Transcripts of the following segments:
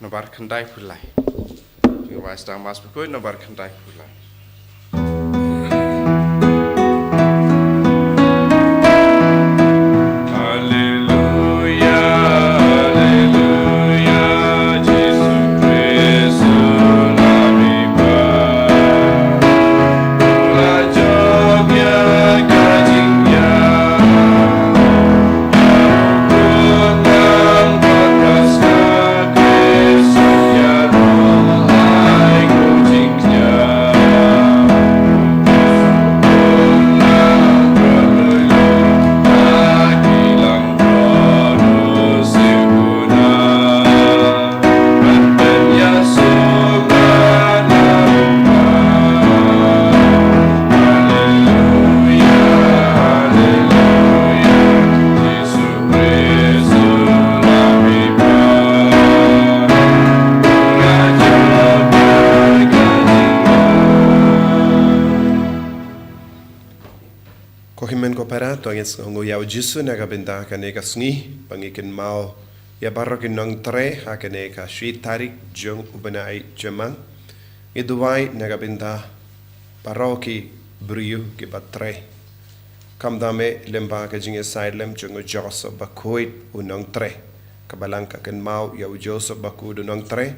nobar kandai pulai. Juga bahasa mas Bakhuid nobar kandai pulai. Kohimen ko para to ngis ngo yaw jisu na kabinda kane ka sngi pangikin mau ya barokin nong tre ha kane ka shi tarik jong ubanai jemang iduwai na kabinda paroki briu ki batre kamdame lemba ka jinge sailem jong joso Bakhuid unong tre kabalang ka ken mau yaw joso Bakhuid unong tre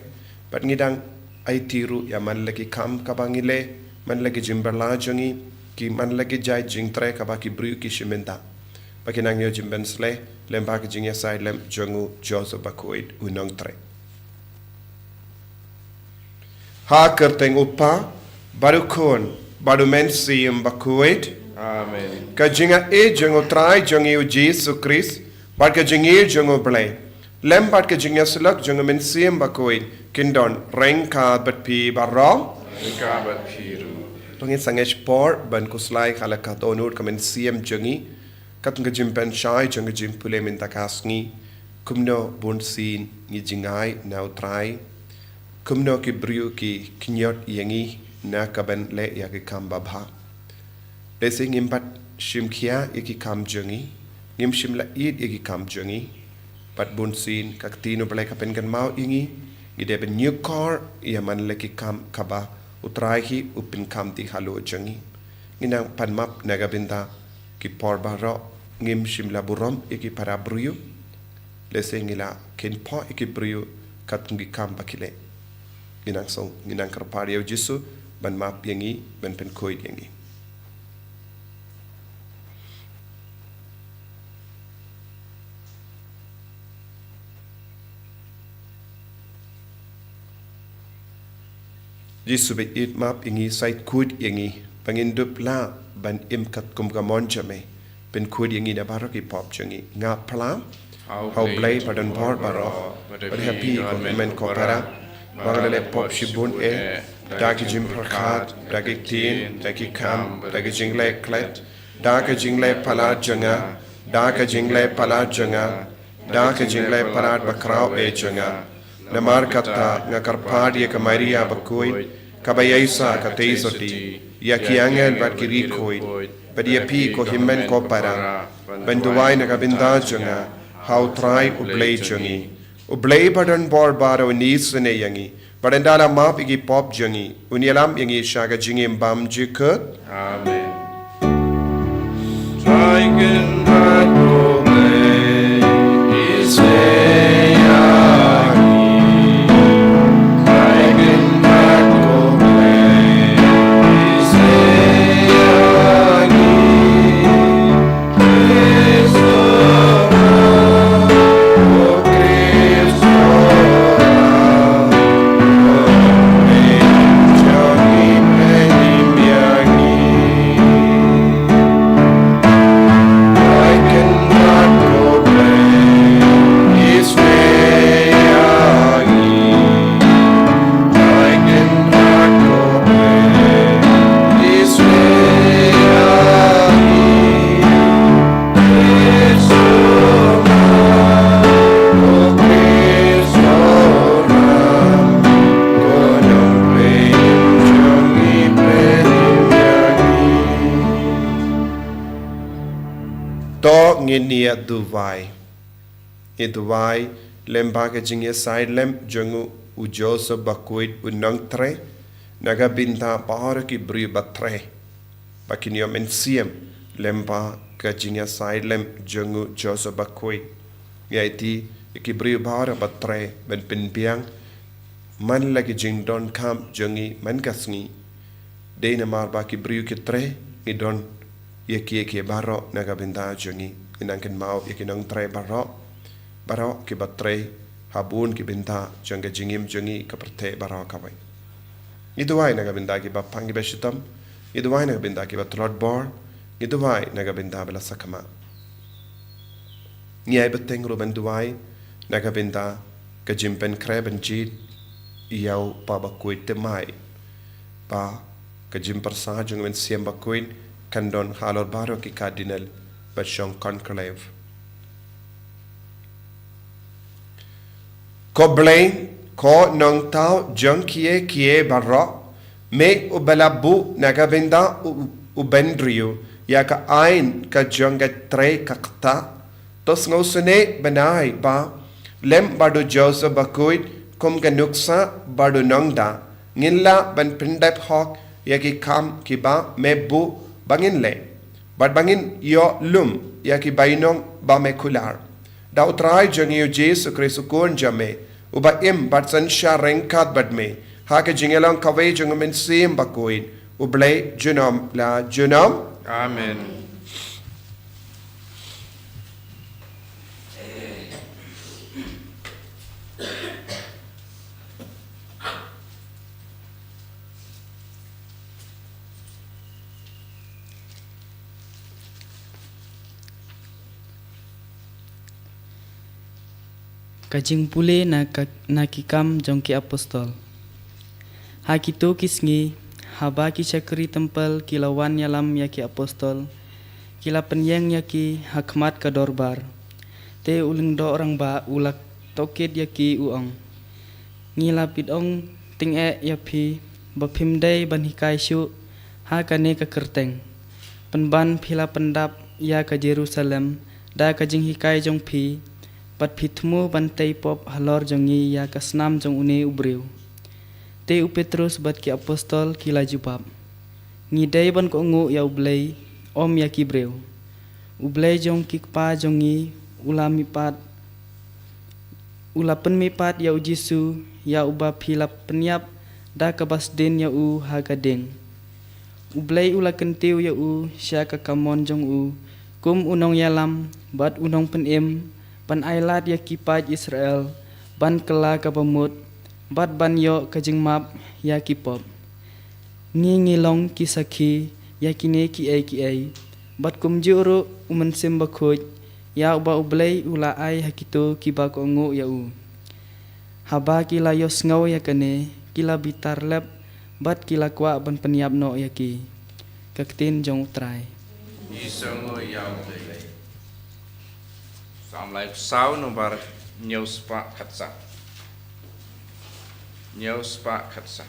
pat ngidang ai tiru ya manlaki kam kabangile manlaki jimberla jongi ki man lagi jai jing tre kaba ki bru ki shimenta pakinang yo jimben sle lemba ki jing yasai lem jongu Joseph Bakhuid unong tre ha kerteng upa baru kon baru mensi Bakhuid Amen. ka jinga e jongu trai jongi u Jesus Christ bar ka jingi jongu ble lem bar ka jing yaslak jongu mensi Bakhuid kindon reng ka bat pi barong Rikabat piru. Pangit sangesh por ban kuslai kala katonur kamen siem jongi kat ngajim pen shai jongi jim pule min takasngi kumno bonsin ngi jingai nau trai kumno ki briu ki knyot yangi na kaben le ya ki kamba bha besi ngimpat shimkhia iki kam jongi ngim shimla id iki kam jongi pat bonsin kaktino ble kapen kan mau ingi ngide ben new car ya man le ki kam kaba utrahi upin kamti halo jangi nginang panmap nagabinda ki porbaro ngim shimla burom iki para bruyu lese ngila ken po iki bruyu katungi kam bakile nginang song nginang karpariyo jisu ban map yangi ban pen Bakhuid yangi Jisu be it map ingi site kud yangi pangindup la ban imkat kum gamon jame pen kud yangi na baraki pop jangi nga plam how blay padan bor baro but happy men ko para bangale pop shibun e dagi jim prakhat dagi tin dagi kam dagi jingle klet dagi jingle pala janga dagi jingle pala janga dagi jingle pala bakrao e janga namar kata ngakarpadi ka Maria Bakhuid kabayaysa kateisoti yakiangel bat kirikoid padiapi ko himmen ko para benduwai na kabinda jonga how try ublay jongi ublay badan bor baro nisune yangi badandala map igi pop jongi unialam yangi shaga jingi bam jikut Amen. Trying not to play is nginia duwai lemba ke jingye side lem jongu u Joseph Bakhuid u nang tre naga binta bahar ki bri batre bakinyo men siem lemba ke jingye side lem jongu Joseph Bakhuid yaiti ki bri bahar batre ben pinpiang man lagi jing don kam jongi man kasngi de na mar ba ki bri ki tre ni don ye baro naga binta jongi inangkin mau ye kinang tre baro ki batre habun ki binta jangga jingim jongi kaperte baro kawai iduai naga binta ki bapangi beshitam iduai naga binta ki batlot bor iduai naga binta bela sakama nyai beteng ruben duai naga binta ka jimpen kreben jit iau pa Bakhuid temai pa ka jim persa jong men siem Bakhuid kandon halor baro ki cardinal bashong conclave ko blain ko nong tau jong kie baro me ubalabu naga binda u bendrio ya ka ain ka jong ga tre kakta tos ngosene banai ba lem badu Joseph Bakhuid kum ka nuksa badu nongda nginla ban pindap hok yaki kam ki ba me bu bangin le bad bangin yo lum yaki bainong ba me kular da utrai jangi Jesu Kristo kon jame uba im bad sansha rengkat bad me ha ka jingelang kawai jang men sim Bakhuid ublay junom la junom Amen. Kajing pule na kikam jongki apostol. Hakitu kisngi haba ki cakri tempel kilawan yalam yaki apostol. Kila penyeng yaki hakmat kadorbar. Te uling do orang ba ulak tokit yaki uong. Ngila pidong ting yapi bapimday ban hikai syu ha kane ka kerteng. Penban pila pendap ya ka Jerusalem da kajing hikai jong pi. Pat pitmu bantai pop halor jongi ya kasnam jong une ubreu. Te u Petrus bat ki apostol kila jubab. Ngidai ban ko ngu ya ublay om ya ki breu. Ublay jong kikpa jongi ulami pat. Ulapen mipat ya ujisu ya uba pilap penyap da kabasden ya u hagadeng. Ublay ula kentiu ya u syaka kamon jong u. Kum unong yalam bat unong penem. Ban ailat ya kipaj Israel, ban kela kabamut, bat ban yo kajing map ya kipop. Ngilong kisaki ya kine ki bat kumjuru umensim Bakhuid, ya uba ublay ula ay hakitu kiba ko ngu ya u. Haba kila yos ngaw ya kane, kila bitar lep, bat kila kwa ban peniap no ya ki. Kaktin jong utray. Isongo yau lei. Sam lai sau no bar nyau spa khatsa. Nyau spa khatsa.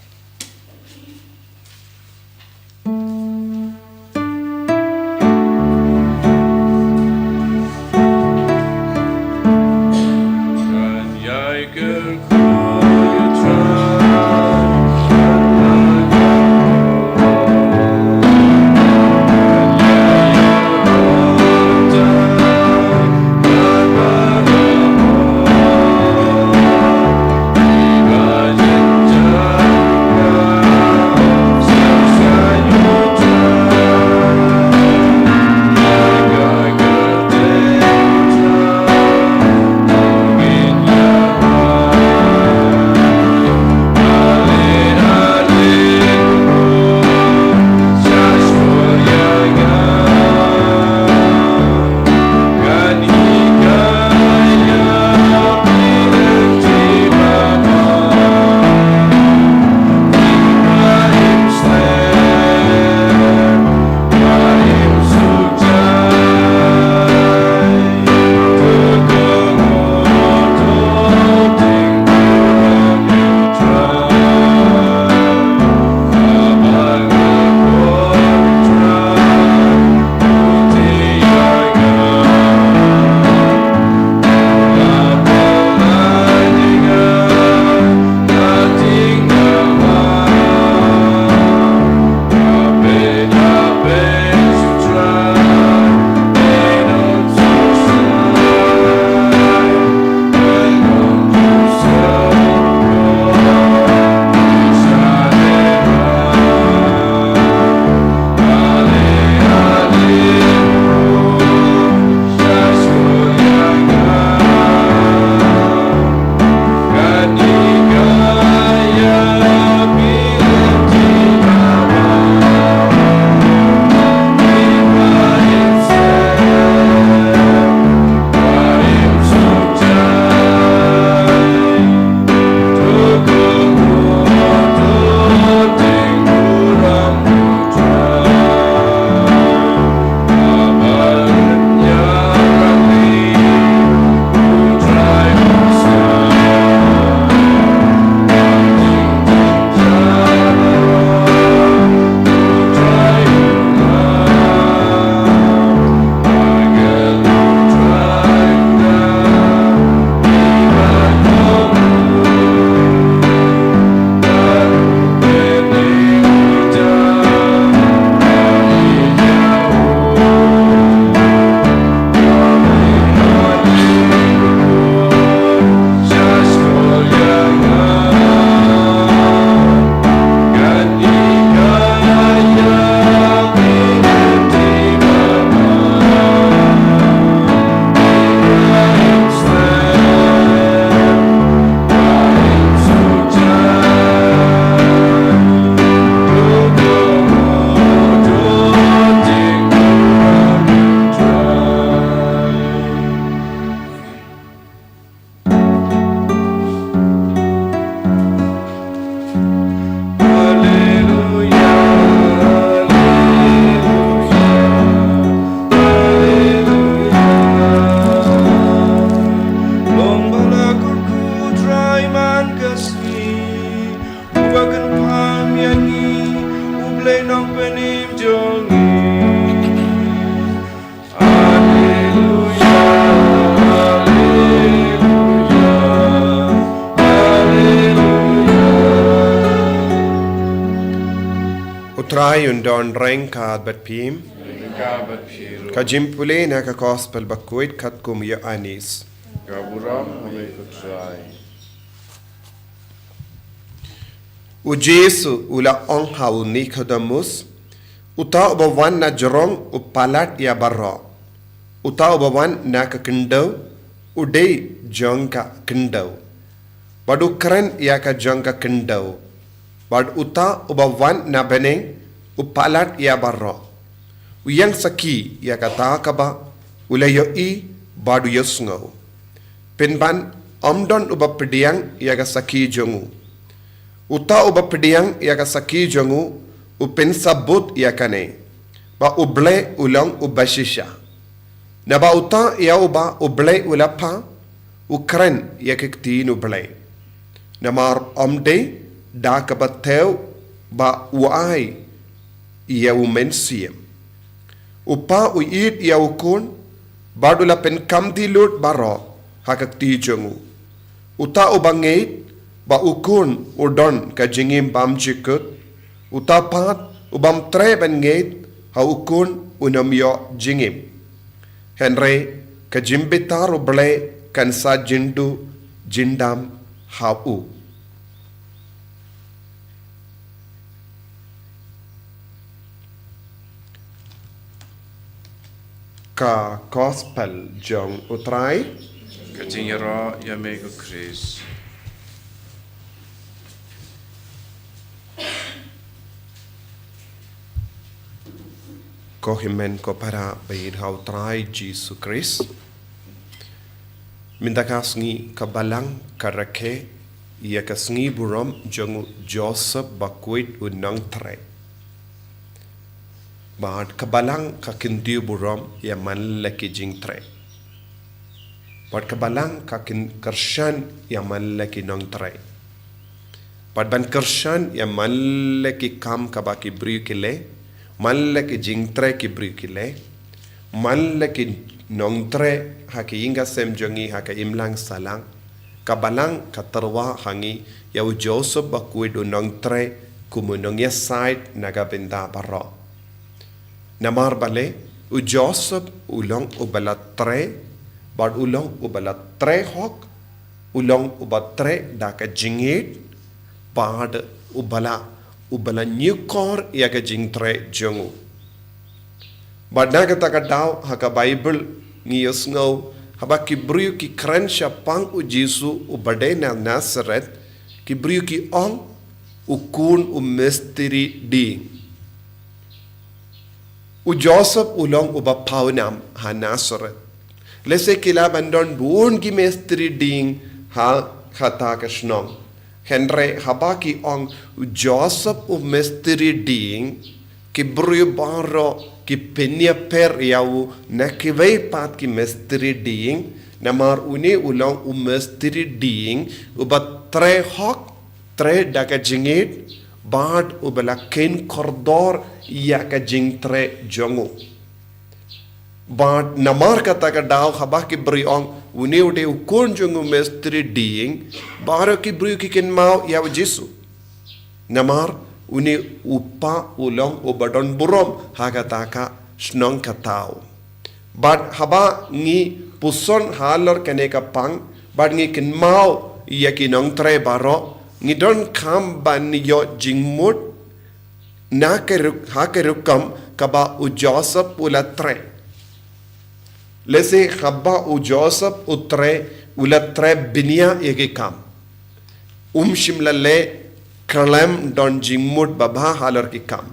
try undon reng kad bat pim. Kabat Piru. Ka jimpule na ka gospel Bakhuid kat kum ya anis. Gaburam hame ko try. U Jesu ula ong hau Nicodemus. Uta ubawan na jorong u palat ya barra. Uta ubawan na ka kendau. Udai jong ka kendau. Badu keren ya ka jong ka kendau. Bad uta ubawan na beneng u palat ya barra. Uyang saki ya kata kaba ulayo I badu yosngau. Pinban omdon uba pediang ya ka saki jongu. Uta uba pediang ya ka saki jongu upin sabut ya kane. Ba uble ulang ubashisha. Na ba uta ya uba uble ulapa ukren ya kektin uble. Namar omde da kabatew ba uai ya umensiem. Upa uid ya ukun badula pen kamti lut baro hakak ti jongu. Uta ubangait ba ukun udon ka jingim bam jikut. Uta pat ubam tre ben ngait ha ukun unamyo jingim. Henry ka jimbitar uble kan sa jindu jindam ha u. Ka gospel jong utrai Katingera yame ko Chris. ko himen ko para bayin hau trai Jesus Christ mindakas ngi kabalang karake ia kasngi buram jong Joseph Bakhuid unang tre Bahad kabalang kakindiu buram ya man laki jing tre. Bahad kabalang kakin kershan ya man laki nong tre. Bahad ban kershan ya man laki kam kabaki briu kile, man laki jing tre ki briu kile, man laki nong tre haki inga sem jongi haka imlang salang, kabalang katarwa hangi ya u Joseph Bakhuid nong tre kumunong ya side nagabenda baro. Namar bale u Joseph ulong ubala tre bad ulong ubala tre hok ulong uba tre daka jingit bad ubala nyukor yaga jing tre jongu bad naga taka daw haka Bible ngiyos ngaw haba kibriu ki krensha pang u Jesu ubade na Nazareth kibriu ki ong ukun misteri di U Joseph ulong uba paunam ha Nazareth. Lese kila bandon buon ki mestri ding ha kata kasnong. Henry habaki ong u Joseph u mestri ding ki bru baro ki penya per yau na ki vei pat ki mestri ding namar uni ulong u mestri ding uba tre hok tre daka jingit bad ubala ken kordor ya ka jing tre jongu bad namar kata ka daw haba ki briong uni ude ukon jongu mestri ding baro ki bri ki ken mau ya Jesu namar uni upa ulong ubadon burom haga taka snong katao bad haba ngi puson halor kane ka pang bad ngi ken mau ya ki nong tre baro ngi don kam ban yo jingmut na hakerukam kaba u Joseph ula tre lese khaba u Joseph utre ula tre binia yeke kam shimla le kalam don jingmut baba halar ki kam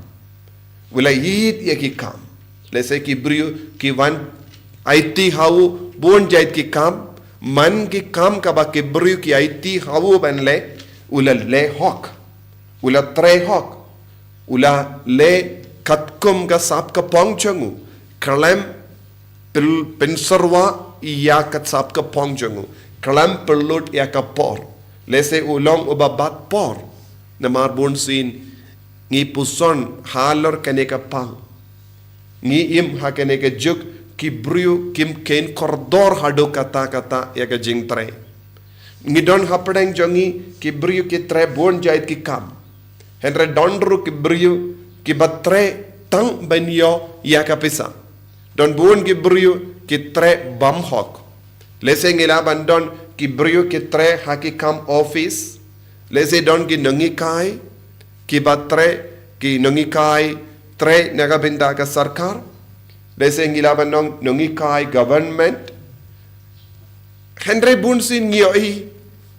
ula yid yeke kam lese ki brio ki wan aiti hau bon jait ki kam man ki kam kaba ki brio ki aiti hau ban le ula le hok ula tre hok ula le katkum ga sap ka pong changu kalam pensarwa iya kat sap ka pong changu kalam perlut ya ka por lese ulong ubabat por namar bon sin ngi puson halor kane ka pang ngi im ha kane ka juk ki bru kim ken kordor hado kata ya ka jing tre ngi don hapadang jongi ki bru ki tre bon jait ki kam henre dondru ki bru ki batre tang banyo ya kapisa don buon ki brio ki tre bam hok lese ngila bandon ki brio ki tre haki kam office lese don ki nangi kai ki batre ki nangi kai tre naga binda ka sarkar lese ngila bandon nangi kai government Henry bunsin ngiyoi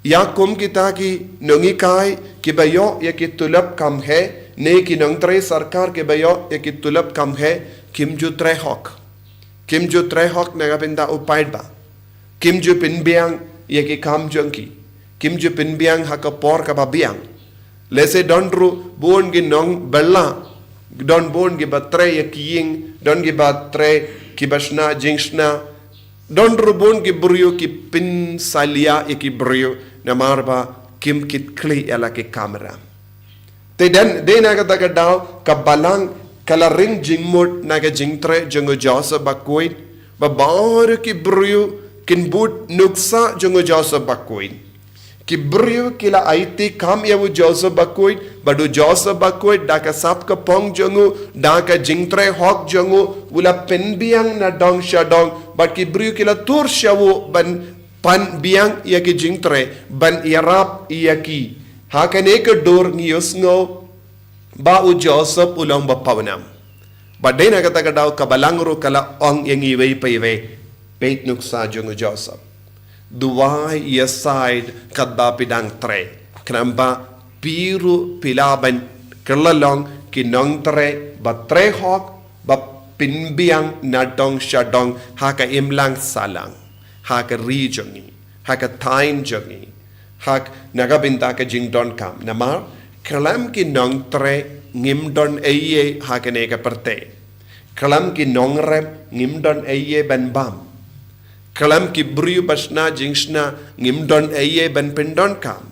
ya kum kita ki nangi kai ki bayo ya ki tulap kam hai ne ki nang tre sarkar ke bayo ya ki tulap kam hai kim ju tre hok naga binda upaid ba kim ju pinbiang ya ki kam jongki kim ju pinbiang haka por ka babiang lese donru bon gi nong bella don bon gi batre ya ki ying don gi batre ki basna jingshna don rubon ki brio ki pin salia ya ki brio na marba kim kit kli ala ki kamera te dan de naga daga daw ka balang kala ring jingmut naga jingtre jongo Joseph Bakhuid ba bar ki brio kin but nuksa jongo Joseph Bakhuid ki brio kila aiti kam ya wo Joseph Bakhuid badu Joseph Bakhuid da ka sap ka pong jongo da ka jingtre hok jongo wala penbiang na dong shadong but ki brio kila tur shawo ban pan biang ya ki jingtre ban yarap ya ki hakane ka dor ngiyos ngo ba u Joseph ulang ba pawnam badai na kata daw kabalangro kala ong yang iway pa iway peit nuksa jongo Joseph duwai ya side kadba pidang tre kenamba piru pilaban kelalong kinong tre ba tre hok ba pinbiang nadong shadong haka imlang salang haka rijongi haka tain jongi hak nagabinta ka jingdon kam namar kalam kinong tre ngimdon eye hakane ka perte kalam kinong rep ngimdon eye ban bam kalam ki brio basna jingshna ngimdon eye ban pendon kam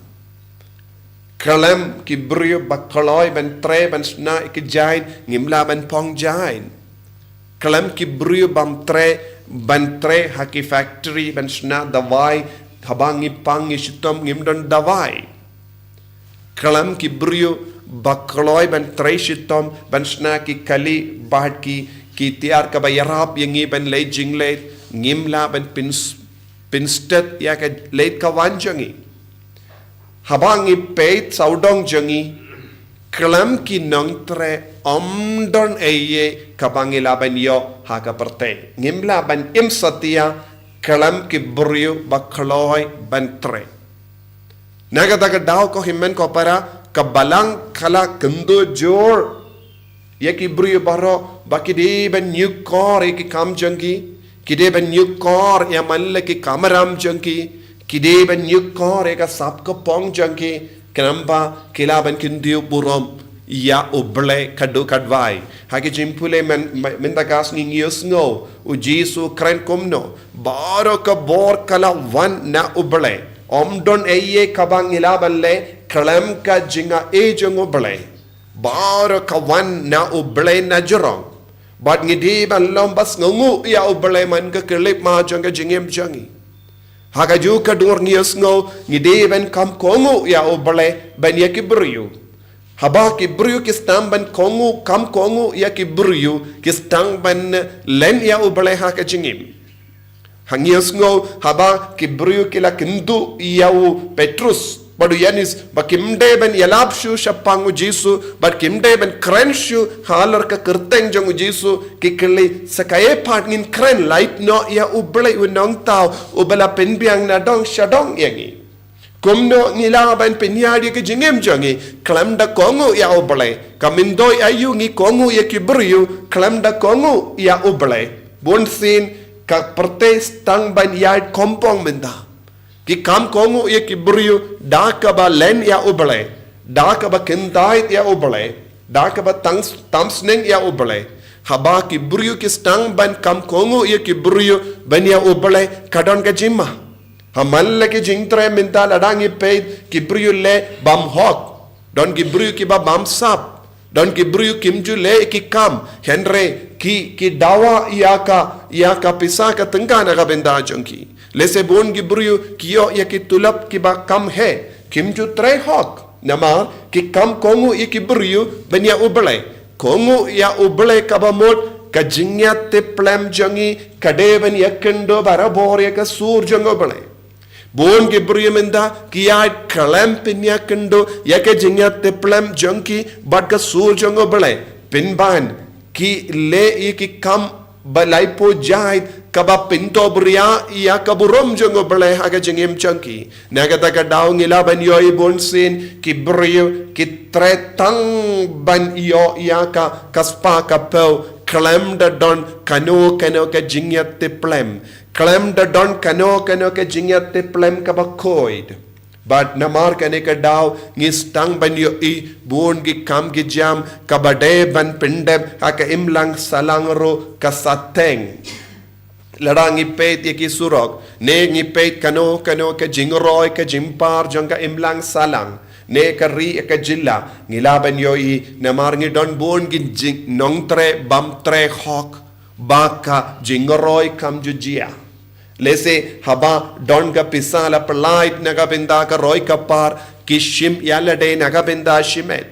kalam ki brio bakaloi ban tre ban sna ki jain ngimla ban pong jain kalam ki brio bam tre ban tre haki factory ban sna dawai habangi pangi shitom ngimdon dawai kalam ki brio bakaloi ban tre shitom ban sna ki kali bahad ki tiar ka bayarap yangi ban lay jinglate ngimla ban pinstet ya ka late ka wanjangi habangi peit saudong jangi kalam ki nong tre omdon eye kabangila ban yo haka perte ngimla ban im satia kalam ki brio bakaloi ban tre naga daga daw ko himmen ko para kabalang kala kendo jor ya ki brio baro bakide ban nyukor ki kam jangi kide ban nyukor ya malle ki kamaram jangi kide ban nyukor ka sap ko pong jangi kenamba kila ban kindiu burom ya uble kadu kadvai haki jimpule men tagas ngios ngo u Jesu kren komno baro ka bor kala wan na uble omdon eye kabang ilaballe kalam ka jinga e jong uble baro ka wan na uble na jorong but ngidi ban lombas ngungu ya uble man ka kelip ma jong ka jingem jangi haka ju ka dur ngios ngo ngidi ban kam kongu ya uble ban ya kibriu haba kibriu ki stang ban kongu kam kongu ya kibriu ki stang ban len ya uble haka jingim hangios ngo haba kibriu kila kindu yau Petrus badu yanis bakimde ben yalapshu shapangu Jesu but kimde ben krenshu halar ka kerteng jangu Jesu kikli sakaye partnin kren light no ya uble unong tau ubala penbiang na dong shadong yangi kumno ngila ben penyadi ke jingem jangi klam da kongu ya uble kamindoi ayu ngi kongu ya kibriu klam da kongu ya uble bonsin ka pertes tang ban ya kompong menda ki kam kongu ya kibriu da ka ba len ya uble da ka ba kendai ya uble da ka ba tamsneng ya uble haba kibriu ki stang ban kam kongu ya kibriu ban ya uble kadon ka jimma hamal ke jingtre mental adangi pe kibriu le bam hok don kibriu ki ba bam sap don kibriu kimju le ki kam henre ki dawa ya ka pisa ka tengka na ka benda jongki lese bon gibriu kiyo ya ki tulap ki ba kam he kimju tre hok nama ki kam kongu i kibriu banya uble kongu ya uble kabamot ka jingyat te plem jangi kadeban yakendo barabor ya ka sur jango bale bon ke briyamenda kiya kalem pinya kendo ya ka jingyat te plem jangi bad ka sur jango bale pinban ki le ki kam balai po jahit kaba pinto bria ya kaburom jango bale haga jingim jangi nagata ka daw ngilaban yoy bonsin ki briyo ki tretang ban yo ya ka kaspa ka pe klem da don kano ka jingyat te plem klem da don kano ka jingyat te plem ka Bakhuid but namar kane ka daw ngistang ban yo I buon gi kam gi jam ka bade ban pindem aka imlang salangro ka sateng ladang ipet ki surok ne ngipet kano ka jingroy ka jimpar jangka imlang salang ne ka ri ka jilla ngilaban yo I namar ngi don buon gi nong tre bam tre hok baka jingroy kam jujia lese haba don ka pisala polite naga binda ka roy ka par kishim yalade naga binda shimet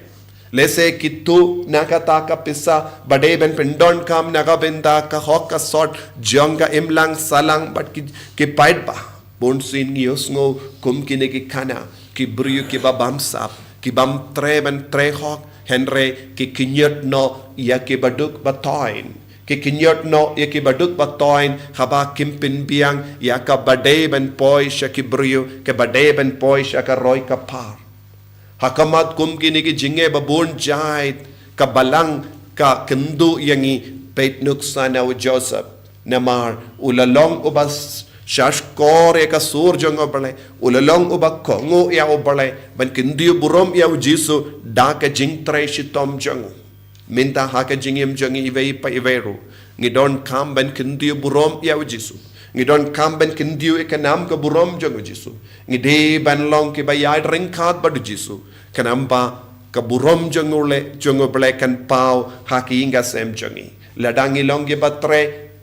lese kitu nakata ka pisa bade ben pindon kam naga binda ka hok ka sort jonga imlang salang but ki pait ba bon sin yosngo kum kine ki kana ki briyu ki babam sap ki bam tre ben tre hok henre ki kinyot no ya ki baduk batoin ki kinyot no ya ki baduk batoin haba kimpin biang ya ka bade ben poi sha ki briyu ke bade ben poi sha ka roy ka par hakamat kum kini ki jinge babun jahit ka balang ka kendu yangi peit nuksana u Joseph namar ulalong ubas shashkor ka sur jongo bale ulalong uba kongo ya ubale ban kendu burom ya u Jisu da ka jingtre shitom jongo minta haka jingim jongi ivei pa iveru ngidon kam ban kendu burom ya u Jisu ngidon kam ban kendu ekanam ka burom jongo Jisu ngide ban long ki bayai ringkat badu Jisu kanamba ka burom jongole jongo bale kan pau haki inga sem jongi ladangi long ge batre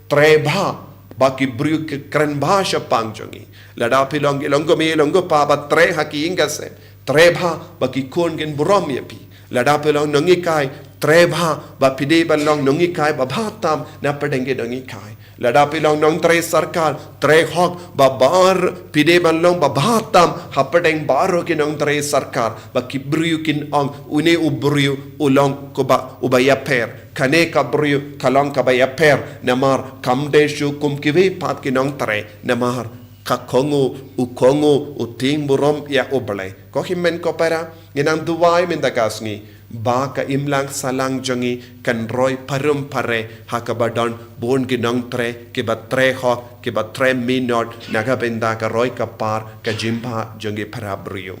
treba baki bru ke kran bhasha pang jongi lada pilong longo me longo pa batre haki inga sem treba baki kon gen burom yepi lada pilong nongi kai treba ba pide balong nongi kai ba bhatam na padenge nongi kai lada pilong nong tre sarkal tre hok ba bar pide balong ba bhatam hapadeng baro ki nong tre sarkar ba kibriu kin ong une ubriu ulong ko ba ubaya per kane ka briu kalong ka ba ya per namar kamdeshu kum kiwe pat ki nong tre namar kakongo ukongo uting burom ya oblay ko himen ko para ginang duwai mindagasngi ba ka imlang salang jongi kan roy parum pare hakabadon bon ginong tre ke ba tre ho ke ba tre minot naga benda ka roy ka par ka jimpa jongi parabrio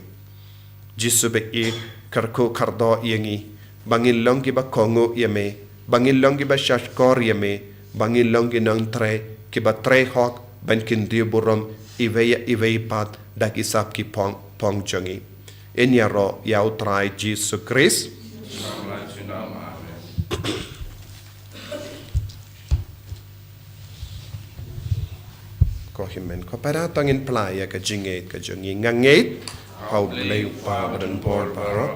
Jisu be e karko kardo yengi bangil long ki ba kongo yeme bangil long ki ba shashkor yeme bangil long ginong tre ke ba tre ho ban kin dio burom ivei pat dak isap ki pong jongi enyaro yau trai Jisu Christ ko himen ko para tangin playa ka jinget ka jongi nganget how blay pa badan por paro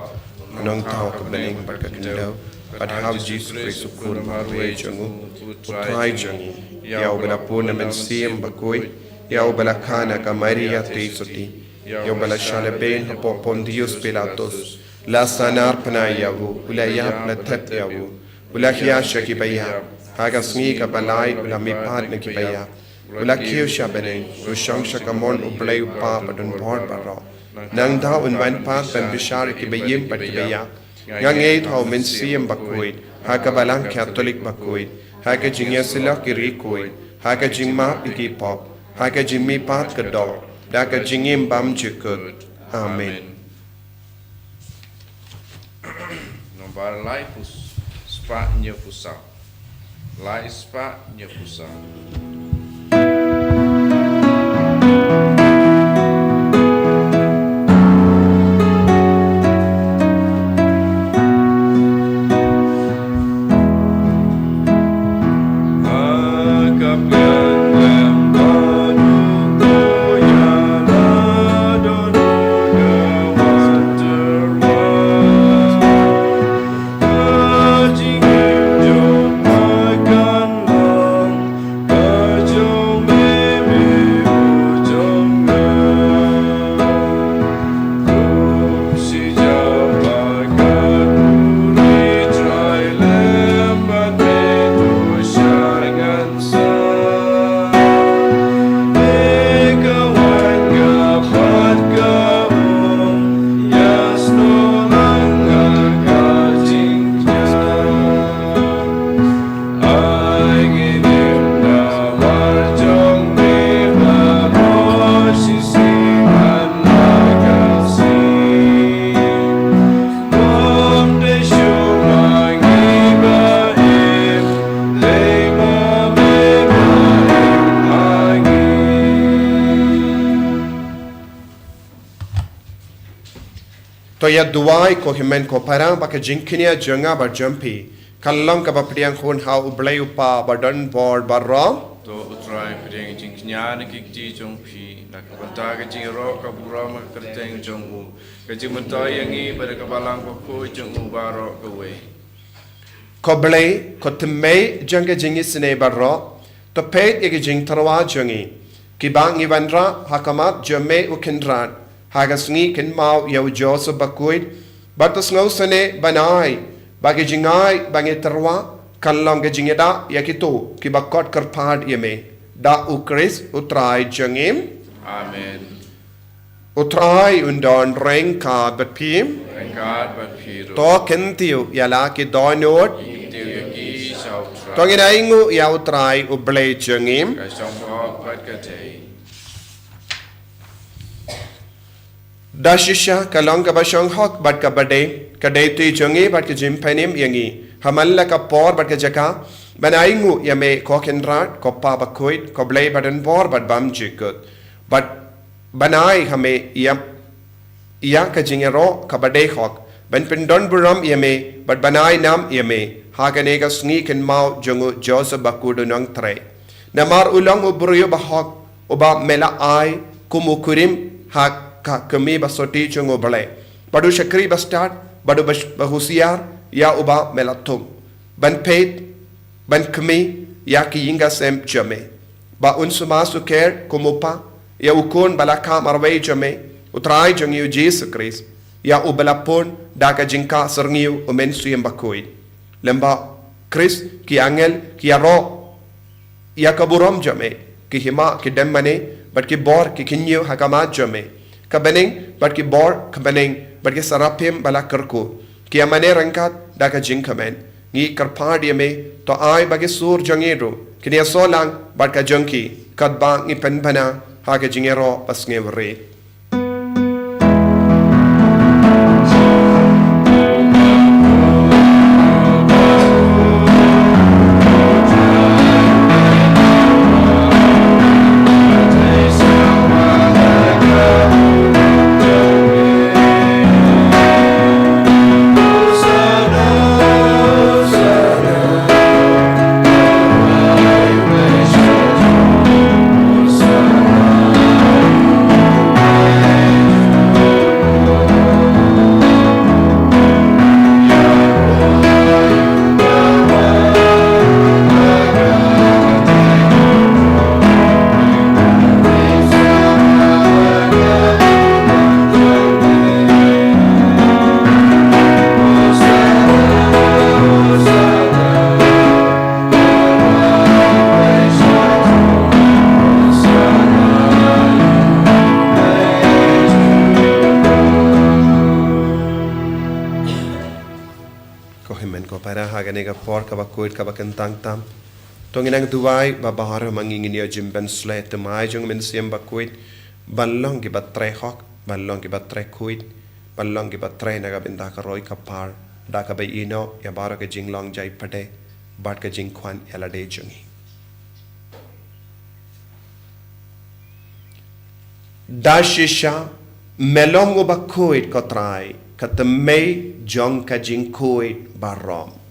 nang tao ka bening par ka kindaw but how Jesus Christ kur marwe jongu utrai jongi yau bala puna men siem Bakhuid yau bala kana ka Maria Trisoti yau bala shaleben po Pontius Pilatus la sanar panayavu ulayap na tatyavu ulahya shakibaya haga sngi ka balai ulamipat na kibaya ulakhiyo shabene ushang shakamon uplay upa padun bhor baro nang da unwan pat ban bishar kibayim patibaya ngangay thau men siem Bakhuid haga balang Catholic Bakhuid haga jingya sila kirikoid haga jingma ikipop haga jingmi pat kador daga jingim bam jikut amen. Nomor lai spa nyepusau. Lai spa nyepusau. Jing to ya duai ko himen ko parang baka jingkinia jonga ba jumpi kalong ka ba priang khun hau ublay upa ba don board ba rom to utrai pring jing nya ne ki ti jong phi na ka banta ka jing ro ka bura ma ka teng jong u ka jing manta yang i ba ka balang ko ko jong u ba ro ka we ko blay ko tmei janga jingi sine ba ro to peit ye jing tarwa jongi ki bang i vandra hakamat jome u kindran hagas ngi kin mau yau joso Bakhuid batas ngau sane banai bagi jingai bangi tarwa kalong ke jingeda yakito ki bakot karpad yeme da ukris utrai jangim amen utrai undon reng ka batpim rengkat ba phi ro to kentiu yala ki donot ti ki sau tra to ngina ingu ya utrai ublay jangim ka song ko pat ka te dashisha kalong ka bashong hok bat ka bade ka deiti jangi bat ka jimpenim yangi hamalla ka por bat ka jaka banaingu yame ko kendrat ko pa Bakhuid ko blay badan bor bat bam jikut bat banai hame ya ka jingero ka bade hok ban pindon buram yame bat banai nam yame hagane ka sngi ken mau jongu Joseph Bakhuid nang tre namar ulang ubruyo bahok uba mela ai kumukurim hak ka kami basoti jongu bale badu shakri bastart badu bahusiar ya uba melatum ban peit ban kami ya ki yinga sem jame ba unsuma suker kumupa ya ukon balaka marway jame utrai jongi Jesus Christ ya ubalapon daka jingka serniu umensuyem Bakhuid lemba Christ ki angel ki aro ya kaburom jame ki hima ki demmane bat ki bor ki kinyu hakamat jame kabening bat ki bor kabening bat ki sarapim balakarku ki amane rangkat daka jingkamen ngi karpadi me to ai bagi sur jangero kini solang bat ka jangki kat bang ngi penbana ha ka jingero pas ngevre Haganega por ka Bakhuid ka bakentang tam tonginang duwai babahar mangingin ya jimben slet mai jong men siem Bakhuid ballong ki batre hok ballong ki batre Khuid ballong ki batre naga binda ka roi ka par da ka bai ino ya bara ka jinglong jai pade bat ka jing khwan elade jongi dashisha melong Bakhuid ko trai katamay jong ka jing Khuid barom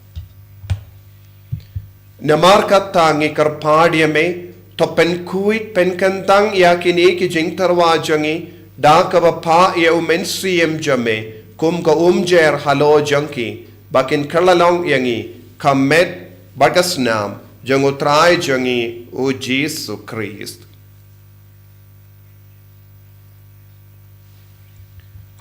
namar katangi karpadia me to pen Khuid pen kantang yakini ki jing tarwa jangi da ka pa ya umensiem jame kum ka umjer halo jangki bakin kerlalong yangi kamet bagasnam jang utrai jangi o Jesus Christ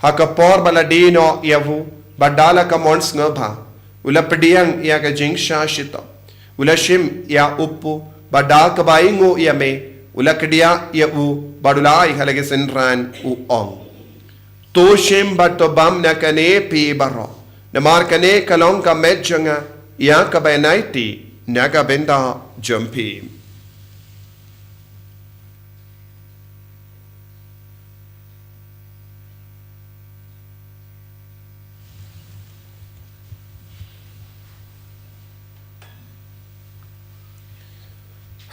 hakapor baladino yavu badala ka mons ngabha ulapdiang ya ka jing shashita ulashim ya uppu badal ka baingo ya me ulakdia ya u badulai halage senran u ong to shim batobam na kane pi baro namar kane kalong ka medjanga ya ka bainaiti naga benda jumpi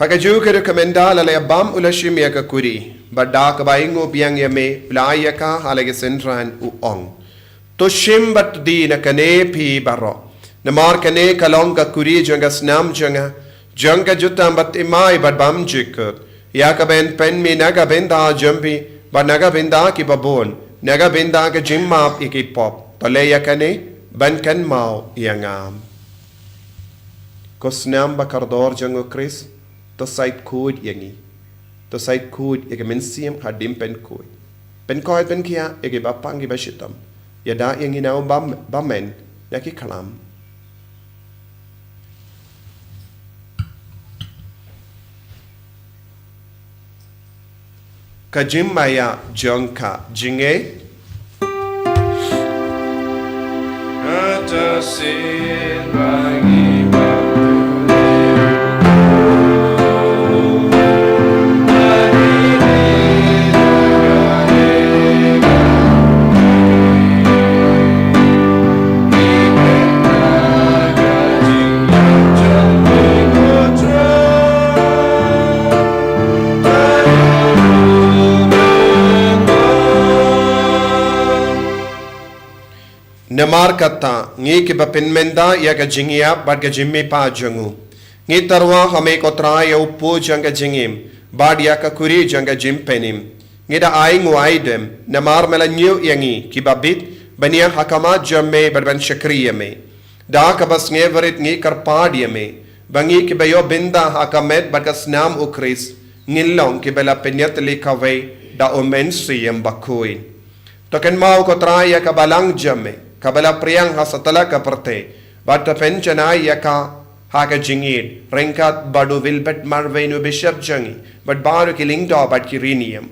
Hakaju ke rekomenda la bam ulashim ya ka kuri badda ka baingo biang ya me ulaya ka halage senran u ong to shimbat di na kane pi baro namar kane kalonga kuri janga snam janga janga jutam bat imai bat bam jikut ya ka ben pen mi naga benda jambi ba naga benda ki babon naga benda ka jimma iki pop to le ya kane ban kan mau yangam ko snam ba kardor jango Chris to site code yangi to site code ege mensiam hadim pen code pen koi pen kia ege bapangi bashitam yada yangi nau bamen yaki kalam kajim maya jongka jinge Atasin bagi Namar kata ngi ke bapinmenda ya ka jingia bad ka jimmi pa jangu ngi tarwa hame ko tra ya upu janga jingim bad ya ka kuri janga jim penim ngi da ai ngu aidem namar mela nyu yangi ki babit bania hakama jamme badban shakriya me da ka bas nge verit ngi karpadiya me bangi ki bayo binda hakamet bad ka snam ukris ngilong ki bela penyat likawe da omen siyam Bakhuid token mau ko tra ya ka balang jamme kabala priang ha satala ka perte bata penchana yaka ha ka jingid renkat badu wilbet marvenu bishop jangi but baru ki lingdo bat ki rinium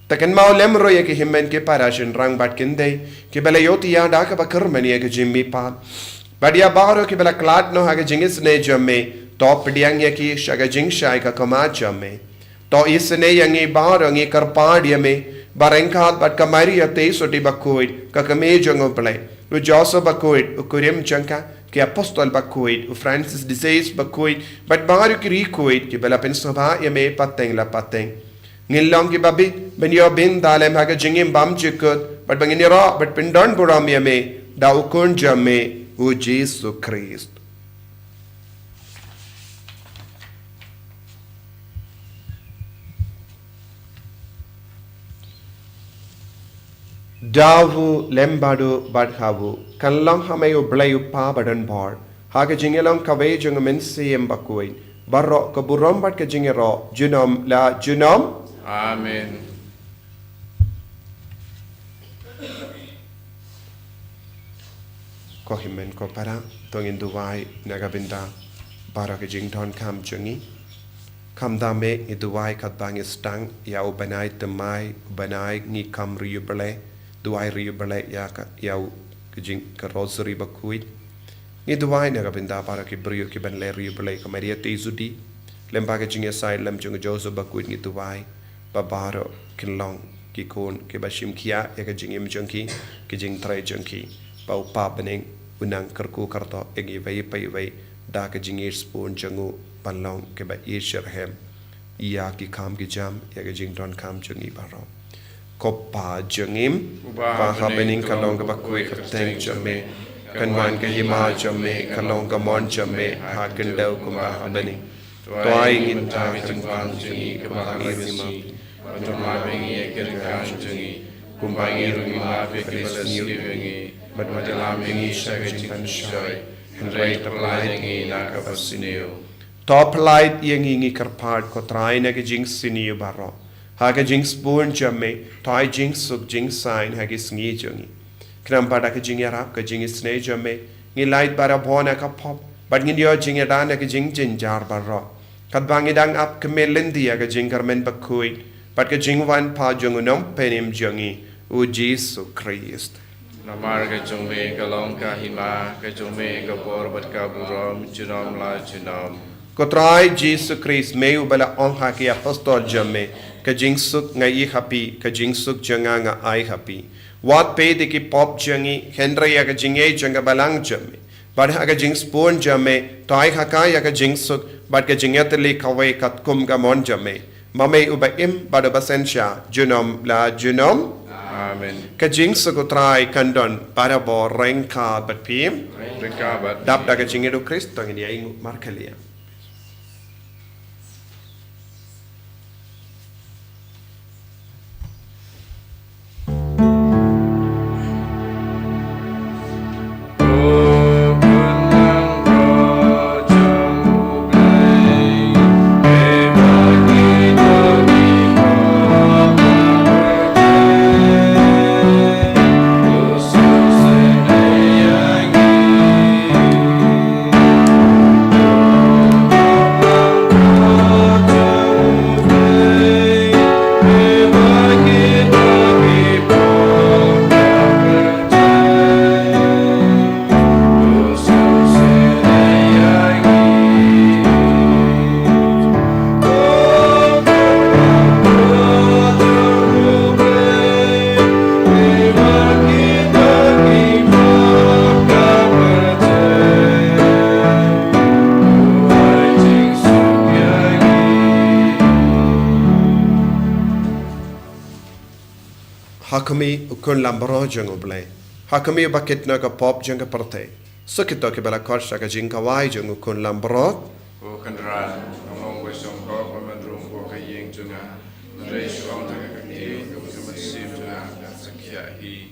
taken mau lemro ye ki himmen ki parashin rang bat kinde ki bala yoti ya da ka bakarmani ye ki jimmi pa badia baru ki bala klat no ha ka jingis ne jamme top diang ye ki shaga jing shai ka kama jamme to isne yangi baru ngi karpad ye me barenkat bat kamari ya te soti Bakhuid ka kame jango play u Joseph Bakhuid u Kurim Chanka ki apostol Bakhuid u Francis Disease Bakhuid but baru ki Bakhuid ki bela pen sabha ye me pateng la pateng ngilong ki babi ben yo bin dalem ha ka jingim bam jikut but bangini ra but pindon buram ye me da u kun jamme u Jesus Christ Davu lembadu badhavu kanlang hamayu blayu pa badan bar haga jingelong kawe jung mensi Bakhuid barro ka burom bat ka jingero junom la junom Amen. ko himen ko para tongin duwai nagabinda bara ka jington kam jungi kam dame i duwai kat bangi stang ya ubanai temai ubanai ni kam riyubale duai riyubale ya ka ya jing ka rosary Bakhuid ni duai nagabinda bara ki brio ki ban le riyubale ka maria tezudi lembaga jinga sai lem jung Joseph Bakhuid ni duai babaro kinlong ki kon ki bashim kia ya ka jingim jungki ki jing trai jungki pau pa bening unang kerku karto egi vai pai vai da ka jingir spoon jangu panlong ke ba isherhem ya ki kam ki jam ya ka jing don kam jungi baro koppa jungim pa ha bening kalong ka Bakhuid ka teng jamme kanwan ka hima jamme kalong ka mon jamme ha kendau kuma ha bening toai ngin ta ka jingwan jungi ka ba irima Tuma bengi ekirkan jungi kumbangi rungi ma pekris niuwengi madala bengi shagajin shoy hendrai taplai ngi nakapasineo top light yengi ngi karpad ko trai na ke jing sinio baro ha ke jing spoon jamme tai jing suk jing sign ha ke sngi jungi kram pada ke jing yarap ke jing sne jamme ngi light bara bona ka pop but ngi yo jing da na ke jing jin jar baro kat bangi dang up ke melendia ke jing karmen Bakhuid but ke jingwan pa jungunom penim jungi u Jesus Christ Namar ka jungme ka long ka hima ka jungme ka bor bat ka burom junom la junom ko trai Jesus Christ me u bala on ha ke apostol jamme ka jing suk ngai happy ka jing suk janga nga ai happy wat pe de ki pop jangi hendra ya ka jinge janga balang jamme but ha ka jing spoon jamme tai ha ka ya ka jing suk but ka jingatli kawe kat kum ga mon jamme mame uba im bada basensha junom la junom Amen. Kajing sekutrai kandon para bo rengka bat pim. Rekabat. Dap da kajing edo Kristo ngi dia ingu markalia. Hakami ukun lambro jang oblay. Hakami bakit na ka pop jang ka parte. So kito ke bala korsha ka jing kawai jang ukun lambro. O kanran. Among wisdom ko pamadrong ko kayeng junga. Naresh ang tagakati. Kamatsim junga. Sakya hi.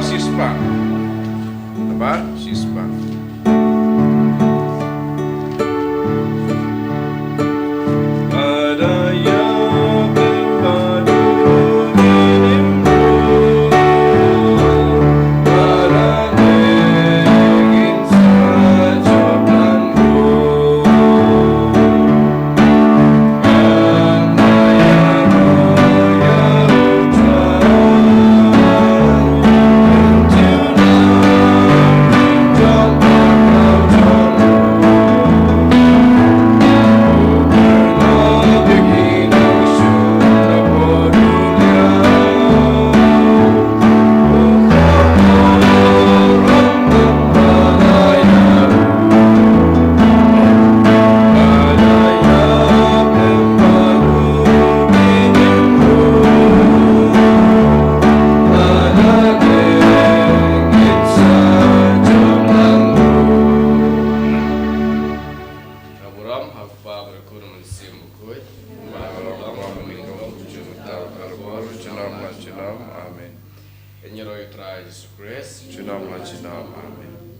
Abar sispa. Abar sispa. Amen. En je roi trai Jesus Christ. Amen.